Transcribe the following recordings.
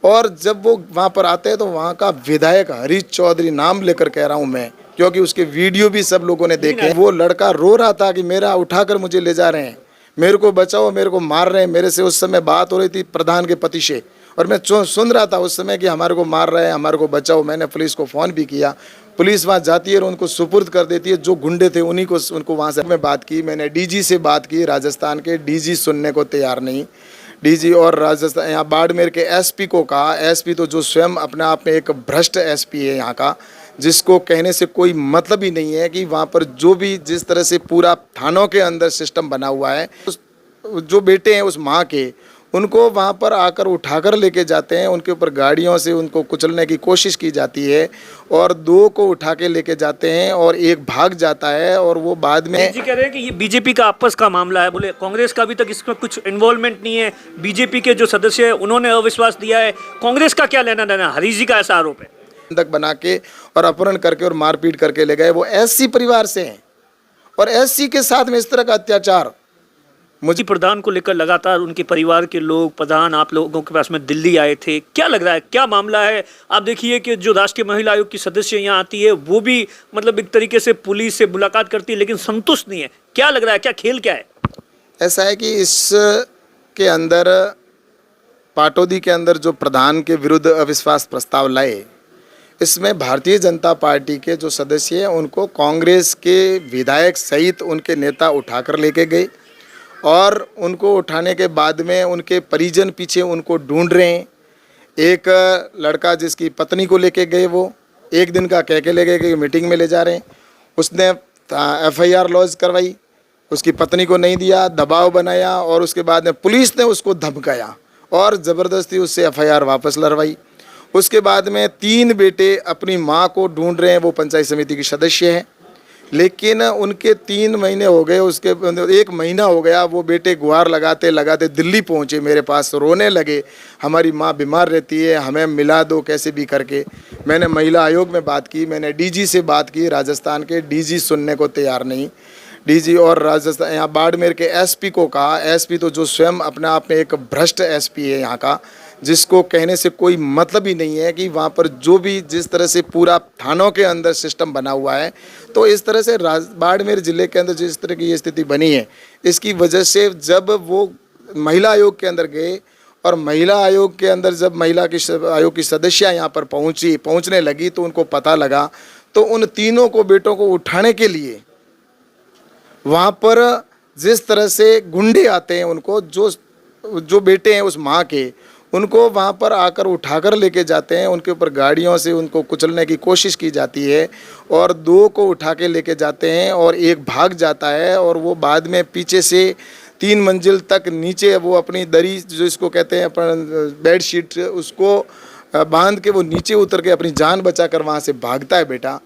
और जब वो वहाँ पर आते हैं तो वहाँ का विधायक हरीश चौधरी, नाम लेकर कह रहा हूँ मैं, क्योंकि उसके वीडियो भी सब लोगों ने देखे हैं, वो लड़का रो रहा था कि मेरा उठाकर मुझे ले जा रहे हैं, मेरे को बचाओ, मेरे को मार रहे हैं। मेरे से उस समय बात हो रही थी प्रधान के पति से, और मैं सुन रहा था उस समय कि हमारे को मार रहे हैं, हमारे को बचाओ। मैंने पुलिस को फ़ोन भी किया, पुलिस वहाँ जाती है और उनको सुपुर्द कर देती है। जो गुंडे थे उन्हीं को, उनको वहाँ से मैं बात की, मैंने डीजी से बात की, राजस्थान के डीजी सुनने को तैयार नहीं। डीजी और राजस्थान यहाँ बाड़मेर के एसपी को कहा, एसपी तो जो स्वयं अपने आप में एक भ्रष्ट एसपी है यहाँ का, जिसको कहने से कोई मतलब ही नहीं है कि वहाँ पर जो भी जिस तरह से पूरा थानों के अंदर सिस्टम बना हुआ है, जो बेटे हैं उस माँ के, उनको वहाँ पर आकर उठाकर लेके जाते हैं, उनके ऊपर गाड़ियों से उनको कुचलने की कोशिश की जाती है, और दो को उठा के लेके जाते हैं और एक भाग जाता है, और वो बाद में जी कह रहे हैं कि ये बीजेपी का आपस का मामला है। बोले कांग्रेस का अभी तक इसमें कुछ इन्वॉल्वमेंट नहीं है, बीजेपी के जो सदस्य है उन्होंने अविश्वास दिया है, कांग्रेस का क्या लेना देना, हरीश जी का ऐसा आरोप है। बंधक बना के और अपहरण करके और मारपीट करके ले गए। वो एससी परिवार से हैं, और एससी के साथ में इस तरह का अत्याचार। मुझे प्रधान को लेकर लगातार उनके परिवार के लोग, प्रधान आप लोगों के पास में दिल्ली आए थे, क्या लग रहा है, क्या मामला है? आप देखिए कि जो राष्ट्रीय महिला आयोग की सदस्य यहाँ आती है वो भी मतलब एक तरीके से पुलिस से मुलाकात करती है लेकिन संतुष्ट नहीं है, क्या लग रहा है, क्या खेल क्या है? ऐसा है कि इसके अंदर पाटौदी के अंदर जो प्रधान के विरुद्ध अविश्वास प्रस्ताव लाए, इसमें भारतीय जनता पार्टी के जो सदस्य हैं उनको कांग्रेस के विधायक सहित उनके नेता उठाकर लेके गए, और उनको उठाने के बाद में उनके परिजन पीछे उनको ढूंढ रहे हैं। एक लड़का जिसकी पत्नी को लेके गए, वो एक दिन का कह के ले गए कि मीटिंग में ले जा रहे हैं, उसने एफआईआर लॉन्च करवाई, उसकी पत्नी को नहीं दिया, दबाव बनाया, और उसके बाद में पुलिस ने उसको धमकाया और ज़बरदस्ती उससे एफआईआर वापस लड़वाई। उसके बाद में 3 बेटे अपनी माँ को ढूंढ रहे हैं, वो पंचायत समिति के सदस्य हैं, लेकिन उनके 3 महीने हो गए, उसके 1 महीना हो गया, वो बेटे गुहार लगाते लगाते दिल्ली पहुँचे, मेरे पास रोने लगे, हमारी माँ बीमार रहती है, हमें मिला दो कैसे भी करके। मैंने महिला आयोग में बात की, मैंने डीजी से बात की, राजस्थान के डीजी सुनने को तैयार नहीं। डीजी और राजस्थान यहाँ बाड़मेर के एसपी को कहा, एसपी तो जो स्वयं अपने आप में एक भ्रष्ट एसपी है यहाँ का, जिसको कहने से कोई मतलब ही नहीं है कि वहाँ पर जो भी जिस तरह से पूरा थानों के अंदर सिस्टम बना हुआ है, तो इस तरह से बाड़मेर ज़िले के अंदर जिस तरह की ये स्थिति बनी है, इसकी वजह से जब वो महिला आयोग के अंदर गए, और महिला आयोग के अंदर जब आयोग की सदस्या यहाँ पर पहुँचने लगी, तो उनको पता लगा, तो उन तीनों को बेटों को उठाने के लिए वहाँ पर जिस तरह से गुंडे आते हैं, उनको जो बेटे हैं उस माँ के, उनको वहाँ पर आकर उठाकर लेके जाते हैं, उनके ऊपर गाड़ियों से उनको कुचलने की कोशिश की जाती है, और 2 को उठा के लेके जाते हैं और एक भाग जाता है, और वो बाद में पीछे से 3 मंजिल तक नीचे वो अपनी दरी, जो इसको कहते हैं अपन बेड शीट, उसको बांध के वो नीचे उतर के अपनी जान बचाकर वहाँ से भागता है बेटा।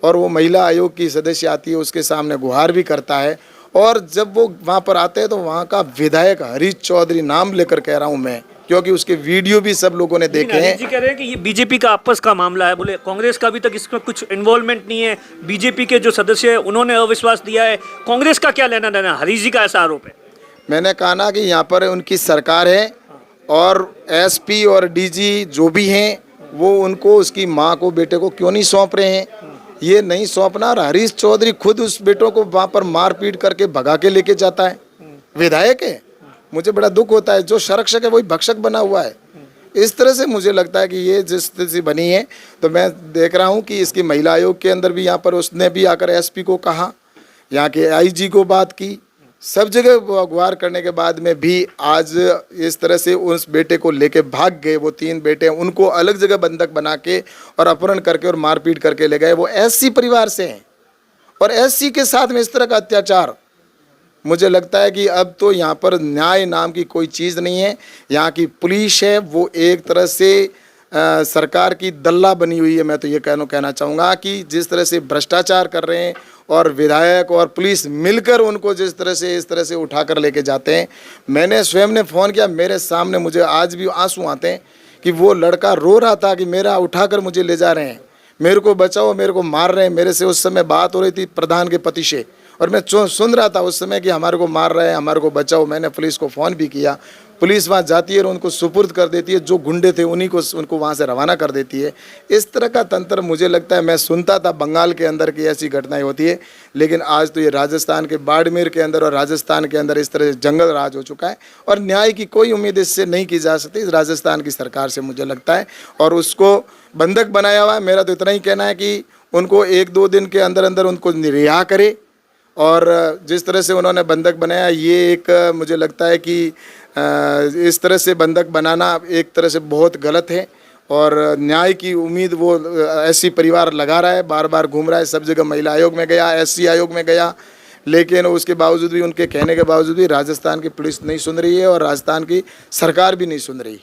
और वो महिला आयोग की सदस्य आती है, उसके सामने गुहार भी करता है, और जब वो वहाँ पर आते हैं तो वहाँ का विधायक हरीश चौधरी, नाम लेकर कह रहा हूँ मैं, क्योंकि उसके वीडियो भी सब लोगों ने देखे हैं। जी कह रहे हैं कि ये बीजेपी का आपस का मामला है। बोले कांग्रेस का अभी तक इसमें कुछ इन्वॉल्वमेंट नहीं है, बीजेपी के जो सदस्य है उन्होंने अविश्वास दिया है, कांग्रेस का क्या लेना देना, हरीश जी का ऐसा आरोप है। मैंने कहा ना कि यहाँ पर उनकी सरकार है, और एसपी और डीजी जो भी हैं वो उनको उसकी माँ को, बेटे को क्यों नहीं सौंप रहे हैं, ये नहीं सौंपना। और हरीश चौधरी खुद उस बेटों को वहाँ पर मार पीट करके भगा के लेके जाता है, विधायक है। मुझे बड़ा दुख होता है, जो संरक्षक है वही भक्षक बना हुआ है। इस तरह से मुझे लगता है कि ये जिस स्थिति बनी है, तो मैं देख रहा हूँ कि इसकी महिला आयोग के अंदर भी यहाँ पर उसने भी आकर एसपी को कहा, यहाँ के आईजी को बात की, सब जगह गुहार करने के बाद में भी आज इस तरह से उस बेटे को लेके भाग गए। वो 3 बेटे हैं, उनको अलग जगह बंधक बना के और अपहरण करके और मारपीट करके ले गए। वो एससी परिवार से हैं, और एससी के साथ में इस तरह का अत्याचार। मुझे लगता है कि अब तो यहाँ पर न्याय नाम की कोई चीज़ नहीं है। यहाँ की पुलिस है वो एक तरह से सरकार की दल्ला बनी हुई है। मैं तो ये कहना चाहूँगा कि जिस तरह से भ्रष्टाचार कर रहे हैं, और विधायक और पुलिस मिलकर उनको जिस तरह से इस तरह से उठाकर लेके जाते हैं। मैंने स्वयं ने फ़ोन किया, मेरे सामने मुझे आज भी आंसू आते हैं कि वो लड़का रो रहा था कि मेरा उठाकर मुझे ले जा रहे हैं, मेरे को बचाओ, मेरे को मार रहे हैं। मेरे से उस समय बात हो रही थी प्रधान के पति से, और मैं सुन रहा था उस समय कि हमारे को मार रहे हैं, हमारे को बचाओ। मैंने पुलिस को फ़ोन भी किया, पुलिस वहाँ जाती है और उनको सुपुर्द कर देती है, जो गुंडे थे उन्हीं को उनको वहाँ से रवाना कर देती है। इस तरह का तंत्र मुझे लगता है, मैं सुनता था बंगाल के अंदर की ऐसी घटनाएं होती है, लेकिन आज तो ये राजस्थान के बाड़मेर के अंदर और राजस्थान के अंदर इस तरह से जंगल राज हो चुका है और न्याय की कोई उम्मीद इससे नहीं की जा सकती इस राजस्थान की सरकार से, मुझे लगता है। और उसको बंधक बनाया हुआ है। मेरा तो इतना ही कहना है कि उनको 1-2 दिन के अंदर अंदर उनको रिहा करे, और जिस तरह से उन्होंने बंधक बनाया, ये एक मुझे लगता है कि इस तरह से बंधक बनाना एक तरह से बहुत गलत है। और न्याय की उम्मीद वो ऐसी परिवार लगा रहा है, बार बार घूम रहा है, सब जगह महिला आयोग में गया, SC आयोग में गया, लेकिन उसके बावजूद भी, उनके कहने के बावजूद भी राजस्थान की पुलिस नहीं सुन रही है और राजस्थान की सरकार भी नहीं सुन रही।